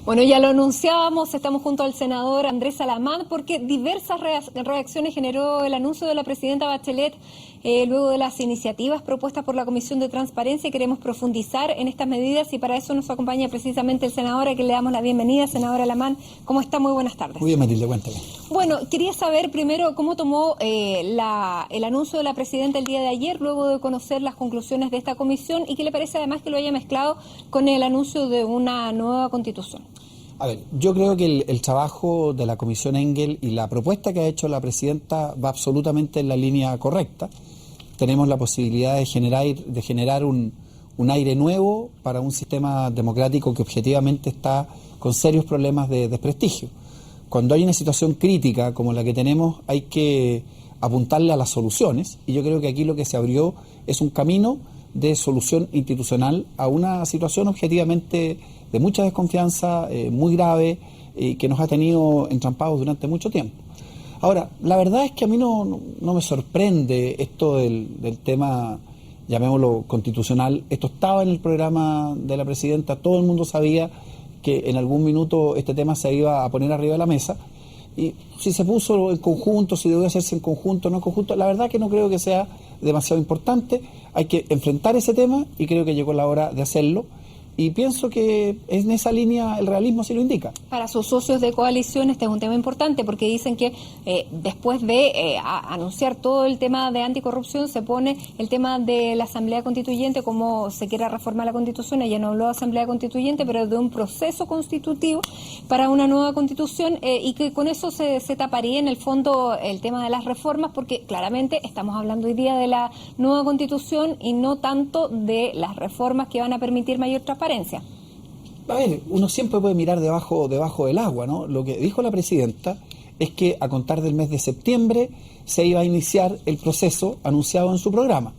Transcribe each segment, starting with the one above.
Bueno, ya lo anunciábamos, estamos junto al senador Andrés Alamán, porque diversas reacciones generó el anuncio de la presidenta Bachelet luego de las iniciativas propuestas por la Comisión de Transparencia. Queremos profundizar en estas medidas y para eso nos acompaña precisamente el senador, a quien le damos la bienvenida. Senador Alamán, ¿cómo está? Muy buenas tardes. Muy bien, Matilde, cuéntame. Bueno, quería saber primero cómo tomó el anuncio de la presidenta el día de ayer, luego de conocer las conclusiones de esta comisión, y qué le parece además que lo haya mezclado con el anuncio de una nueva constitución. A ver, yo creo que el trabajo de la Comisión Engel y la propuesta que ha hecho la presidenta va absolutamente en la línea correcta. Tenemos la posibilidad de generar un aire nuevo para un sistema democrático que objetivamente está con serios problemas de desprestigio. Cuando hay una situación crítica como la que tenemos, hay que apuntarle a las soluciones, y yo creo que aquí lo que se abrió es un camino de solución institucional a una situación objetivamente de mucha desconfianza, muy grave, que nos ha tenido entrampados durante mucho tiempo. Ahora, la verdad es que a mí no me sorprende esto del tema, llamémoslo constitucional. Esto estaba en el programa de la presidenta, todo el mundo sabía que en algún minuto este tema se iba a poner arriba de la mesa, y si se puso en conjunto, si debe hacerse en conjunto, no en conjunto, la verdad que no creo que sea demasiado importante. Hay que enfrentar ese tema y creo que llegó la hora de hacerlo. Y pienso que en esa línea el realismo sí lo indica. Para sus socios de coalición este es un tema importante, porque dicen que después de anunciar todo el tema de anticorrupción se pone el tema de la Asamblea Constituyente, como se quiera reformar la Constitución. Ella no habló de Asamblea Constituyente, pero de un proceso constitutivo para una nueva Constitución, y que con eso se taparía en el fondo el tema de las reformas, porque claramente estamos hablando hoy día de la nueva Constitución y no tanto de las reformas que van a permitir mayor transparencia. A ver, uno siempre puede mirar debajo del agua, ¿no? Lo que dijo la presidenta es que a contar del mes de septiembre se iba a iniciar el proceso anunciado en su programa.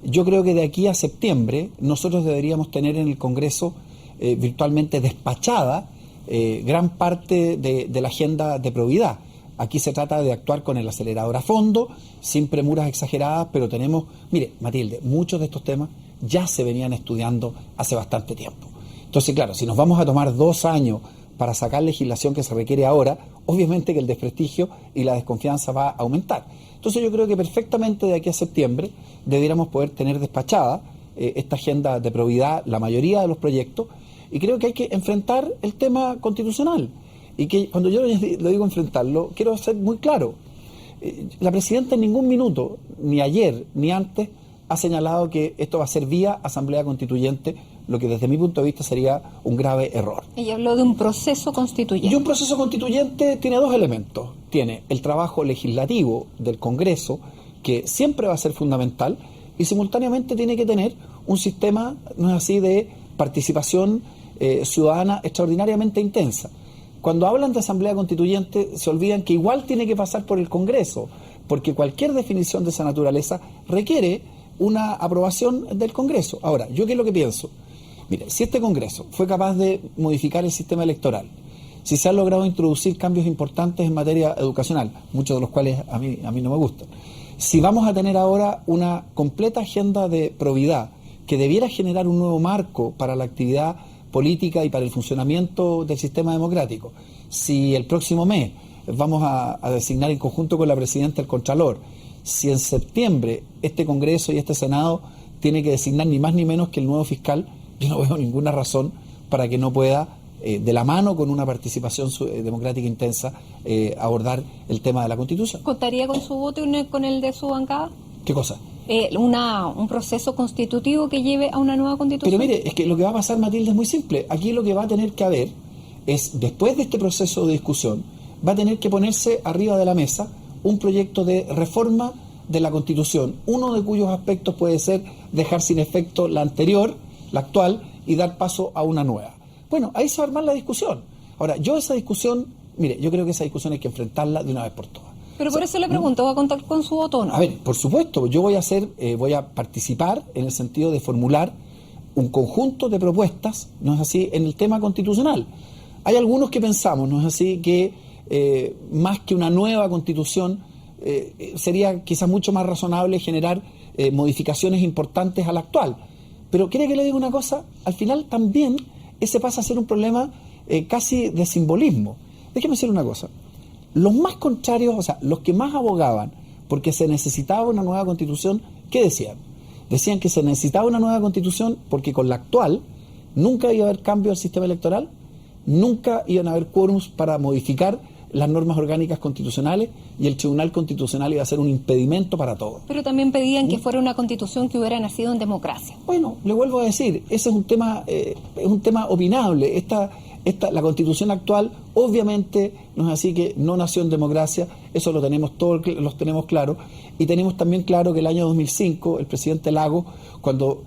Yo creo que de aquí a septiembre nosotros deberíamos tener en el Congreso virtualmente despachada gran parte de la agenda de probidad. Aquí se trata de actuar con el acelerador a fondo, sin premuras exageradas, pero tenemos, mire, Matilde, muchos de estos temas ya se venían estudiando hace bastante tiempo. Entonces, claro, si nos vamos a tomar 2 años para sacar legislación que se requiere ahora, obviamente que el desprestigio y la desconfianza va a aumentar. Entonces yo creo que perfectamente de aquí a septiembre debiéramos poder tener despachada esta agenda de probidad, la mayoría de los proyectos, y creo que hay que enfrentar el tema constitucional. Y que cuando yo lo digo enfrentarlo, quiero ser muy claro. La presidenta en ningún minuto, ni ayer ni antes, ha señalado que esto va a ser vía Asamblea Constituyente, lo que desde mi punto de vista sería un grave error. Ella habló de un proceso constituyente. Y un proceso constituyente tiene 2 elementos. Tiene el trabajo legislativo del Congreso, que siempre va a ser fundamental, y simultáneamente tiene que tener un sistema, no es así, de participación ciudadana extraordinariamente intensa. Cuando hablan de Asamblea Constituyente se olvidan que igual tiene que pasar por el Congreso, porque cualquier definición de esa naturaleza requiere una aprobación del Congreso. Ahora, ¿yo qué es lo que pienso? Mire, si este Congreso fue capaz de modificar el sistema electoral, si se han logrado introducir cambios importantes en materia educacional, muchos de los cuales a mí no me gustan, si vamos a tener ahora una completa agenda de probidad que debiera generar un nuevo marco para la actividad política y para el funcionamiento del sistema democrático, si el próximo mes vamos a designar en conjunto con la presidenta el Contralor, si en septiembre este Congreso y este Senado tiene que designar ni más ni menos que el nuevo fiscal, yo no veo ninguna razón para que no pueda, de la mano con una participación democrática intensa, abordar el tema de la Constitución. ¿Contaría con su voto y con el de su bancada? ¿Qué cosa? Un proceso constitutivo que lleve a una nueva Constitución. Pero mire, es que lo que va a pasar, Matilde, es muy simple. Aquí lo que va a tener que haber es, después de este proceso de discusión, va a tener que ponerse arriba de la mesa un proyecto de reforma de la Constitución, uno de cuyos aspectos puede ser dejar sin efecto la anterior, la actual, y dar paso a una nueva. Bueno, ahí se va a armar la discusión. Ahora, yo creo que esa discusión hay que enfrentarla de una vez por todas. Pero por eso le pregunto, ¿va a contar con su voto o no? A ver, por supuesto, yo voy a participar en el sentido de formular un conjunto de propuestas, ¿no es así?, en el tema constitucional. Hay algunos que pensamos, ¿no es así?, que más que una nueva Constitución, sería quizás mucho más razonable generar modificaciones importantes a la actual. Pero ¿quiere que le diga una cosa? Al final también ese pasa a ser un problema casi de simbolismo. Déjeme decir una cosa. Los más contrarios, o sea, los que más abogaban porque se necesitaba una nueva constitución, ¿qué decían? Decían que se necesitaba una nueva constitución porque con la actual nunca iba a haber cambio al sistema electoral, nunca iban a haber quórums para modificar las normas orgánicas constitucionales y el Tribunal Constitucional iba a ser un impedimento para todo. Pero también pedían que fuera una constitución que hubiera nacido en democracia. Bueno, le vuelvo a decir, ese es un tema opinable. La constitución actual obviamente no es así, que no nació en democracia, eso lo tenemos todos, los tenemos claro, y tenemos también claro que el año 2005 el presidente Lagos, cuando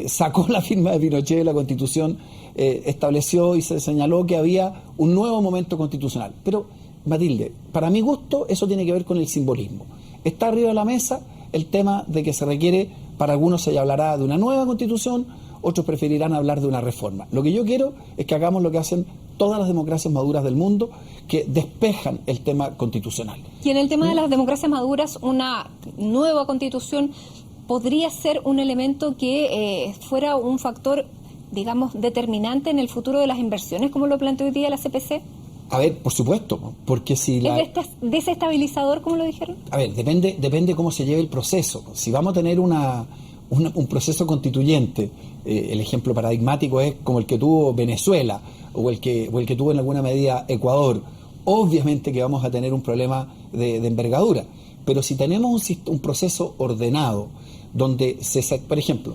sacó la firma de Pinochet de la constitución, estableció y se señaló que había un nuevo momento constitucional. Pero, Matilde, para mi gusto eso tiene que ver con el simbolismo. Está arriba de la mesa el tema de que se requiere, para algunos se hablará de una nueva constitución, otros preferirán hablar de una reforma. Lo que yo quiero es que hagamos lo que hacen todas las democracias maduras del mundo, que despejan el tema constitucional. Y en el tema de las democracias maduras, una nueva constitución podría ser un elemento que fuera un factor, digamos, determinante en el futuro de las inversiones, como lo planteó hoy día la CPC. A ver, por supuesto, porque si ¿Es desestabilizador, como lo dijeron? A ver, depende cómo se lleve el proceso. Si vamos a tener un proceso constituyente, el ejemplo paradigmático es como el que tuvo Venezuela o el que tuvo en alguna medida Ecuador, obviamente que vamos a tener un problema de envergadura. Pero si tenemos un proceso ordenado, donde por ejemplo,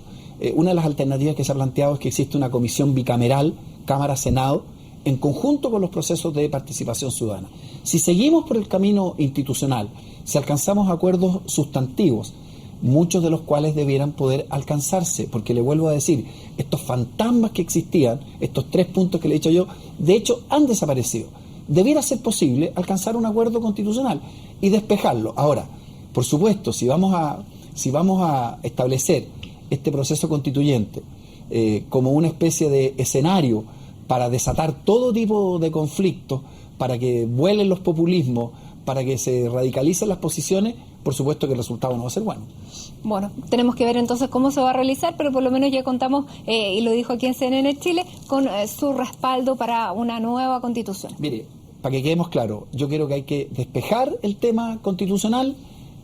una de las alternativas que se ha planteado es que existe una comisión bicameral, Cámara-Senado, en conjunto con los procesos de participación ciudadana. Si seguimos por el camino institucional, si alcanzamos acuerdos sustantivos, muchos de los cuales debieran poder alcanzarse, porque le vuelvo a decir, estos fantasmas que existían, estos 3 puntos que le he dicho yo, de hecho han desaparecido. Debiera ser posible alcanzar un acuerdo constitucional y despejarlo. Ahora, por supuesto, si vamos a establecer este proceso constituyente como una especie de escenario para desatar todo tipo de conflictos, para que vuelen los populismos, para que se radicalicen las posiciones, por supuesto que el resultado no va a ser bueno. Bueno, tenemos que ver entonces cómo se va a realizar, pero por lo menos ya contamos, y lo dijo aquí en CNN Chile, con su respaldo para una nueva constitución. Mire, para que quedemos claros, yo creo que hay que despejar el tema constitucional.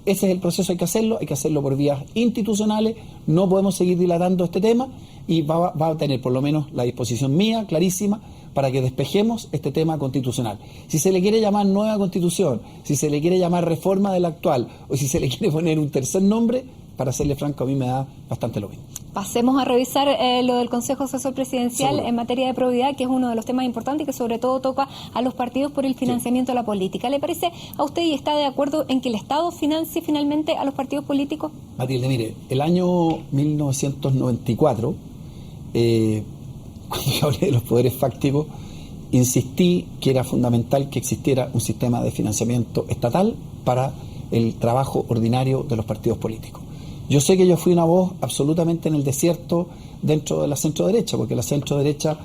Ese es el proceso, hay que hacerlo por vías institucionales, no podemos seguir dilatando este tema y va a tener por lo menos la disposición mía, clarísima, para que despejemos este tema constitucional. Si se le quiere llamar nueva constitución, si se le quiere llamar reforma de la actual, o si se le quiere poner un tercer nombre, para serle franco, a mí me da bastante lo mismo. Pasemos a revisar lo del Consejo Asesor Presidencial. Seguro. En materia de probidad, que es uno de los temas importantes y que sobre todo toca a los partidos por el financiamiento de la política. ¿Le parece a usted y está de acuerdo en que el Estado financie finalmente a los partidos políticos? Matilde, mire, el año 1994, cuando yo hablé de los poderes fácticos, insistí que era fundamental que existiera un sistema de financiamiento estatal para el trabajo ordinario de los partidos políticos. Yo sé que yo fui una voz absolutamente en el desierto dentro de la centro-derecha, porque la centro-derecha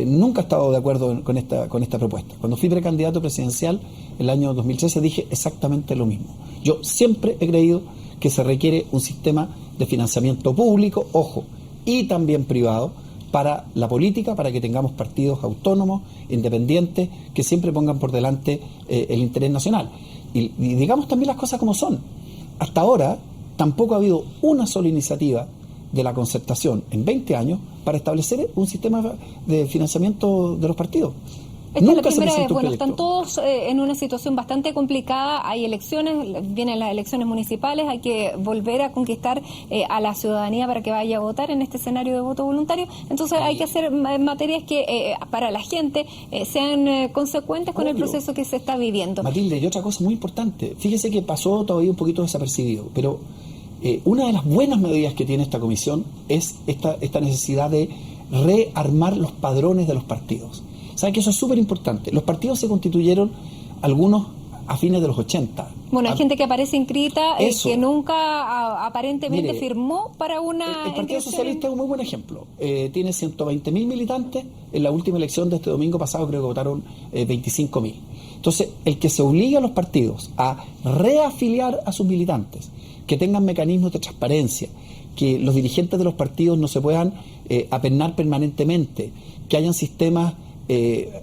nunca ha estado de acuerdo con esta propuesta. Cuando fui precandidato presidencial el año 2013 dije exactamente lo mismo. Yo siempre he creído que se requiere un sistema de financiamiento público, ojo, y también privado, para la política, para que tengamos partidos autónomos, independientes, que siempre pongan por delante el interés nacional. Y digamos también las cosas como son. Hasta ahora tampoco ha habido una sola iniciativa de la concertación en 20 años para establecer un sistema de financiamiento de los partidos. Esta es la primera vez. Bueno, están todos en una situación bastante complicada. Hay elecciones, vienen las elecciones municipales, hay que volver a conquistar a la ciudadanía para que vaya a votar en este escenario de voto voluntario. Entonces hay que hacer materias que para la gente sean consecuentes con el proceso que se está viviendo. Matilde, y otra cosa muy importante, fíjese que pasó todavía un poquito desapercibido, pero una de las buenas medidas que tiene esta comisión es esta necesidad de rearmar los padrones de los partidos. ¿Saben que eso es súper importante? Los partidos se constituyeron, algunos a fines de los 80. Bueno, hay gente que aparece inscrita que nunca aparentemente firmó para una... El Partido Socialista es un muy buen ejemplo. Tiene 120.000 militantes. En la última elección de este domingo pasado creo que votaron 25.000. Entonces, el que se obligue a los partidos a reafiliar a sus militantes, que tengan mecanismos de transparencia, que los dirigentes de los partidos no se puedan apernar permanentemente, que hayan sistemas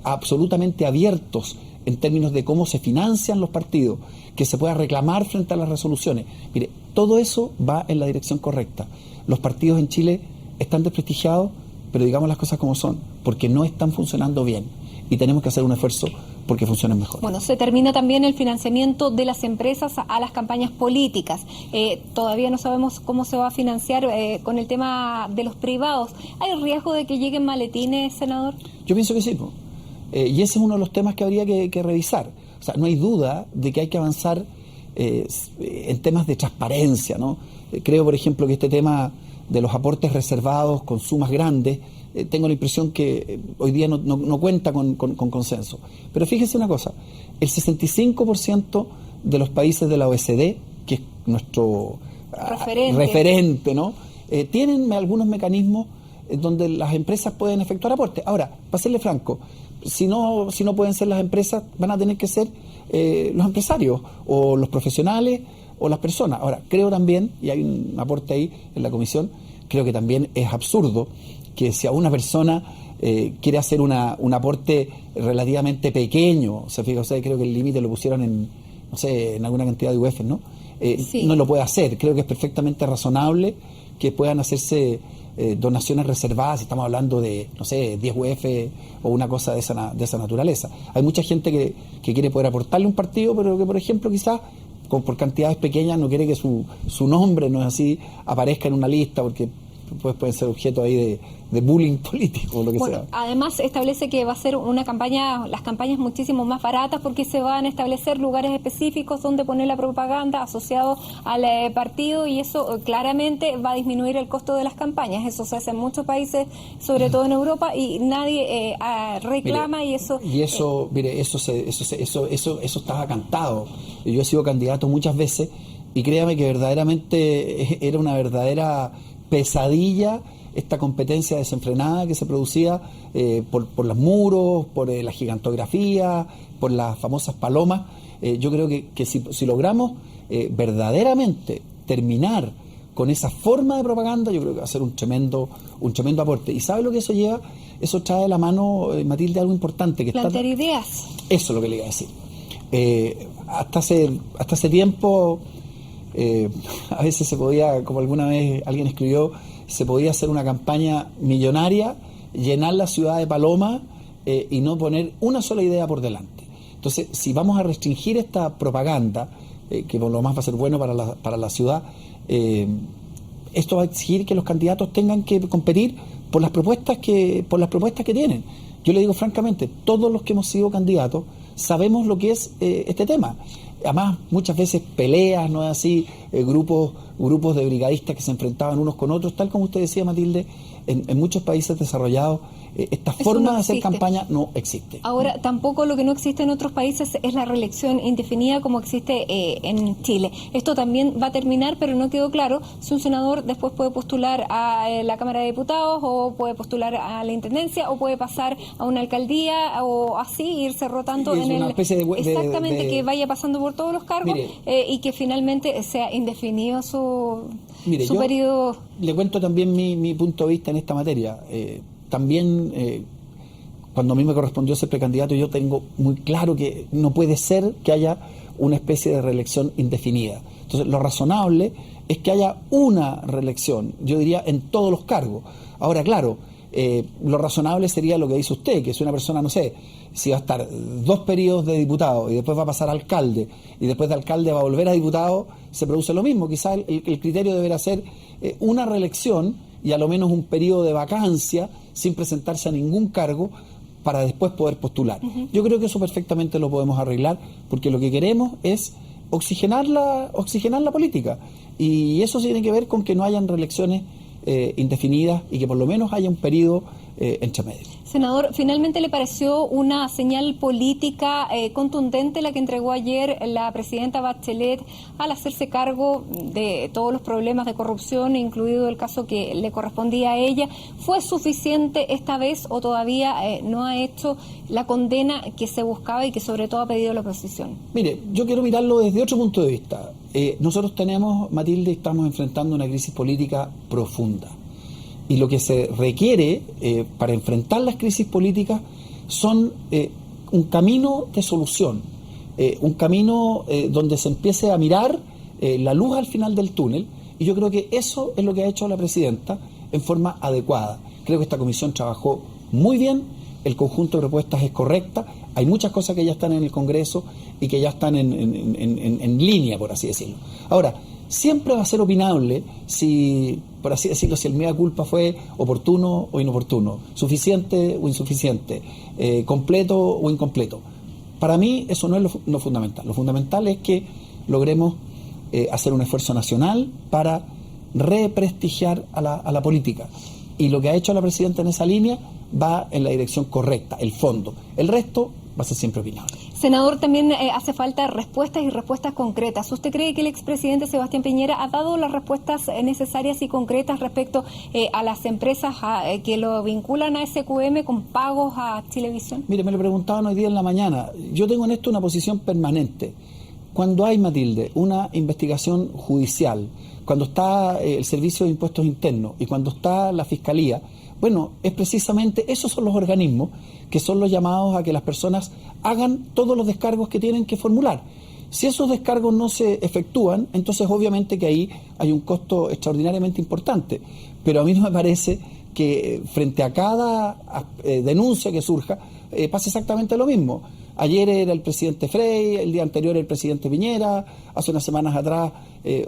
absolutamente abiertos en términos de cómo se financian los partidos, que se pueda reclamar frente a las resoluciones. Mire, todo eso va en la dirección correcta. Los partidos en Chile están desprestigiados, pero digamos las cosas como son, porque no están funcionando bien y tenemos que hacer un esfuerzo porque funcionen mejor. Bueno, se termina también el financiamiento de las empresas a las campañas políticas. Todavía no sabemos cómo se va a financiar con el tema de los privados. ¿Hay riesgo de que lleguen maletines, senador? Yo pienso que sí, y ese es uno de los temas que habría que revisar. O sea, no hay duda de que hay que avanzar en temas de transparencia, ¿no? Creo, por ejemplo, que este tema de los aportes reservados con sumas grandes, tengo la impresión que hoy día no cuenta con consenso. Pero fíjese una cosa, el 65% de los países de la OECD, que es nuestro referente, ¿no? Tienen algunos mecanismos donde las empresas pueden efectuar aportes. Ahora, para serle franco, si no pueden ser las empresas, van a tener que ser los empresarios o los profesionales o las personas. Ahora, creo también, y hay un aporte ahí en la comisión, creo que también es absurdo que si a una persona quiere hacer un aporte relativamente pequeño, se fija, creo que el límite lo pusieron en alguna cantidad de UF, ¿no? Sí. No lo puede hacer. Creo que es perfectamente razonable que puedan hacerse donaciones reservadas, si estamos hablando de, 10 UF o una cosa de esa naturaleza. Hay mucha gente que quiere poder aportarle un partido, pero que, por ejemplo, quizás por cantidades pequeñas no quiere que su nombre, no es así, aparezca en una lista, porque pueden ser objeto ahí de bullying político o lo que sea. Además establece que va a ser las campañas muchísimo más baratas porque se van a establecer lugares específicos donde poner la propaganda asociado al partido y eso claramente va a disminuir el costo de las campañas. Eso se hace en muchos países, sobre todo en Europa, y nadie reclama. Mire, eso estaba cantado. Yo he sido candidato muchas veces y créame que verdaderamente era una verdadera pesadilla esta competencia desenfrenada que se producía por los muros, por la gigantografía, por las famosas palomas. Yo creo que si logramos verdaderamente terminar con esa forma de propaganda, yo creo que va a ser un tremendo aporte. ¿Y sabe lo que eso lleva? Eso trae a la mano, Matilde, algo importante. Plantear ideas. Eso es lo que le iba a decir. Hasta hace tiempo... a veces se podía, como alguna vez alguien escribió, se podía hacer una campaña millonaria, llenar la ciudad de palomas y no poner una sola idea por delante. Entonces, si vamos a restringir esta propaganda, que por lo más va a ser bueno para la ciudad, esto va a exigir que los candidatos tengan que competir por las propuestas que tienen. Yo le digo francamente, todos los que hemos sido candidatos sabemos lo que es este tema. Además, muchas veces peleas, ¿no es así? Grupos de brigadistas que se enfrentaban unos con otros, tal como usted decía, Matilde, en muchos países desarrollados, esta forma de hacer campaña no existe. Ahora, tampoco lo que no existe en otros países es la reelección indefinida como existe en Chile. Esto también va a terminar, pero no quedó claro si un senador después puede postular a la Cámara de Diputados o puede postular a la Intendencia o puede pasar a una alcaldía o así irse rotando en el... Exactamente, que vaya pasando por todos los cargos. Mire, y que finalmente sea indefinido su periodo. Le cuento también mi punto de vista en esta materia. También, cuando a mí me correspondió ser precandidato, yo tengo muy claro que no puede ser que haya una especie de reelección indefinida. Entonces, lo razonable es que haya una reelección, yo diría, en todos los cargos. Ahora, claro, lo razonable sería lo que dice usted, que si una persona, no sé, si va a estar 2 periodos de diputado y después va a pasar a alcalde y después de alcalde va a volver a diputado, se produce lo mismo. Quizás el criterio deberá ser una reelección y a lo menos un periodo de vacancia sin presentarse a ningún cargo para después poder postular. Yo creo que eso perfectamente lo podemos arreglar porque lo que queremos es oxigenar la política y eso tiene que ver con que no hayan reelecciones indefinidas y que por lo menos haya un periodo entre medio. Senador, ¿finalmente le pareció una señal política contundente la que entregó ayer la presidenta Bachelet al hacerse cargo de todos los problemas de corrupción, incluido el caso que le correspondía a ella? ¿Fue suficiente esta vez o todavía no ha hecho la condena que se buscaba y que sobre todo ha pedido la oposición? Mire, yo quiero mirarlo desde otro punto de vista. Nosotros tenemos, Matilde, estamos enfrentando una crisis política profunda. Y lo que se requiere para enfrentar las crisis políticas son un camino de solución, un camino donde se empiece a mirar la luz al final del túnel, y yo creo que eso es lo que ha hecho la presidenta en forma adecuada. Creo que esta comisión trabajó muy bien, el conjunto de propuestas es correcta, hay muchas cosas que ya están en el Congreso y que ya están en línea, por así decirlo. Ahora, siempre va a ser opinable si, por así decirlo, si el mea culpa fue oportuno o inoportuno, suficiente o insuficiente, completo o incompleto. Para mí eso no es lo fundamental. Lo fundamental es que logremos hacer un esfuerzo nacional para represtigiar a la política. Y lo que ha hecho la presidenta en esa línea va en la dirección correcta, el fondo. El resto va a ser siempre opinable. Senador, también hace falta respuestas y respuestas concretas. ¿Usted cree que el expresidente Sebastián Piñera ha dado las respuestas necesarias y concretas respecto a las empresas que lo vinculan a SQM con pagos a Chilevisión? Mire, me lo preguntaban hoy día en la mañana. Yo tengo en esto una posición permanente. Cuando hay, Matilde, una investigación judicial, cuando está el Servicio de Impuestos Internos y cuando está la Fiscalía, bueno, es precisamente, esos son los organismos que son los llamados a que las personas hagan todos los descargos que tienen que formular. Si esos descargos no se efectúan, entonces obviamente que ahí hay un costo extraordinariamente importante. Pero a mí no me parece que frente a cada denuncia que surja, pasa exactamente lo mismo. Ayer era el presidente Frey, el día anterior el presidente Piñera, hace unas semanas atrás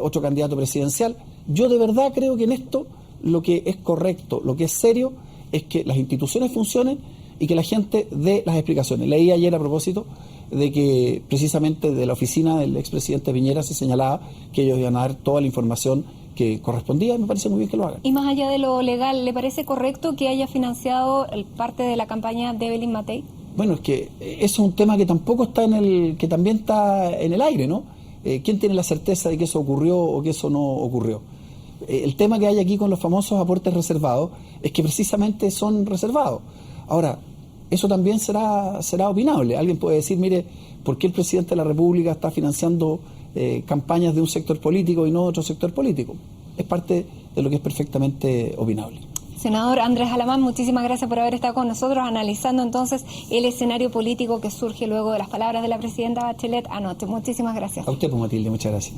otro candidato presidencial. Yo de verdad creo que en esto lo que es correcto, lo que es serio, es que las instituciones funcionen y que la gente dé las explicaciones. Leí ayer a propósito de que precisamente de la oficina del expresidente Piñera se señalaba que ellos iban a dar toda la información que correspondía, y me parece muy bien que lo hagan. Y más allá de lo legal, ¿le parece correcto que haya financiado parte de la campaña de Evelyn Matei? Bueno, es que eso es un tema que tampoco está que también está en el aire, ¿no? ¿Quién tiene la certeza de que eso ocurrió o que eso no ocurrió? El tema que hay aquí con los famosos aportes reservados es que precisamente son reservados. Ahora, eso también será opinable. Alguien puede decir, mire, ¿por qué el presidente de la República está financiando campañas de un sector político y no de otro sector político? Es parte de lo que es perfectamente opinable. Senador Andrés Alamán, muchísimas gracias por haber estado con nosotros analizando entonces el escenario político que surge luego de las palabras de la presidenta Bachelet anoche. Muchísimas gracias. A usted, pues, Matilde, muchas gracias.